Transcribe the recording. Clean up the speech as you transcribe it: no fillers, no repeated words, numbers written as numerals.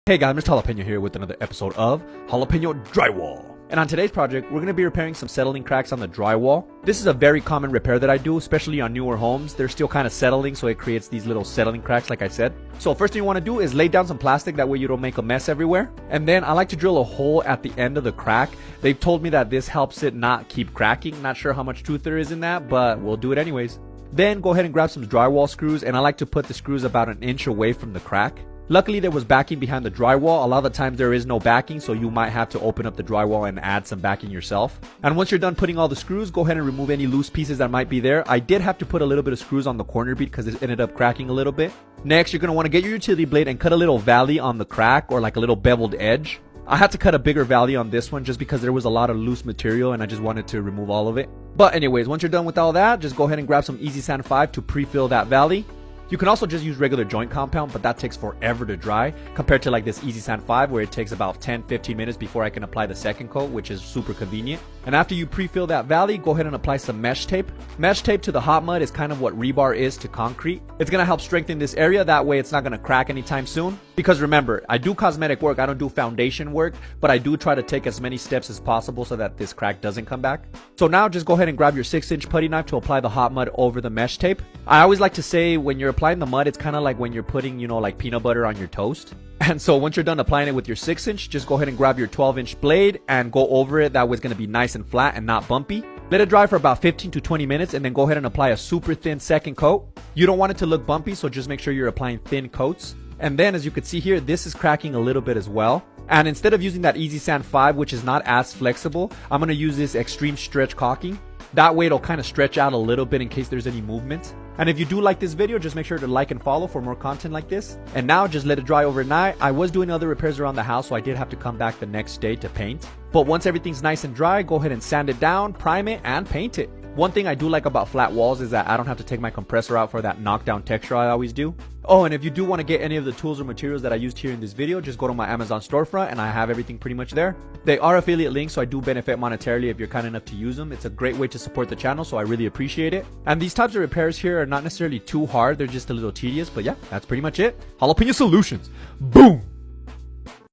Hey guys, Mr. Jalapeno here with another episode of Jalapeno Drywall. And on today's project, we're going to be repairing some settling cracks on the drywall. This is a very common repair that I do, especially on newer homes. They're still kind of settling, so it creates these little settling cracks like I said. So first thing you want to do is lay down some plastic, that way you don't make a mess everywhere. And then I like to drill a hole at the end of the crack. They've told me that this helps it not keep cracking. Not sure how much truth there is in that, but we'll do it anyways. Then go ahead and grab some drywall screws, and I like to put the screws about an inch away from the crack. Luckily, there was backing behind the drywall. A lot of the times there is no backing, so you might have to open up the drywall and add some backing yourself. And once you're done putting all the screws, go ahead and remove any loose pieces that might be there. I did have to put a little bit of screws on the corner bead because it ended up cracking a little bit. Next, you're going to want to get your utility blade and cut a little valley on the crack, or like a little beveled edge. I had to cut a bigger valley on this one just because there was a lot of loose material and I just wanted to remove all of it. But anyways, once you're done with all that, just go ahead and grab some Easy Sand 5 to pre-fill that valley. You can also just use regular joint compound, but that takes forever to dry compared to like this Easy Sand 5 where it takes about 10-15 minutes before I can apply the second coat, which is super convenient. And after you pre-fill that valley, go ahead and apply some mesh tape. Mesh tape to the hot mud is kind of what rebar is to concrete. It's going to help strengthen this area, that way it's not going to crack anytime soon. Because remember, I do cosmetic work, I don't do foundation work, but I do try to take as many steps as possible so that this crack doesn't come back. So now just go ahead and grab your 6-inch putty knife to apply the hot mud over the mesh tape. I always like to say when you're applying the mud, it's kind of like when you're putting, like peanut butter on your toast. And so once you're done applying it with your 6-inch, just go ahead and grab your 12-inch blade and go over it. That way it's going to be nice and flat and not bumpy. Let it dry for about 15 to 20 minutes and then go ahead and apply a super thin second coat. You don't want it to look bumpy, so just make sure you're applying thin coats. And then as you can see here, this is cracking a little bit as well. And instead of using that Easy Sand 5, which is not as flexible, I'm going to use this extreme stretch caulking. That way it'll kind of stretch out a little bit in case there's any movement. And if you do like this video, just make sure to like and follow for more content like this. And now just let it dry overnight. I was doing other repairs around the house, so I did have to come back the next day to paint. But once everything's nice and dry, go ahead and sand it down, prime it, and paint it. One thing I do like about flat walls is that I don't have to take my compressor out for that knockdown texture I always do. Oh, and if you do want to get any of the tools or materials that I used here in this video, just go to my Amazon storefront and I have everything pretty much there. They are affiliate links, so I do benefit monetarily if you're kind enough to use them. It's a great way to support the channel, so I really appreciate it. And these types of repairs here are not necessarily too hard, they're just a little tedious, but yeah, that's pretty much it. Jalapeno Solutions. Boom!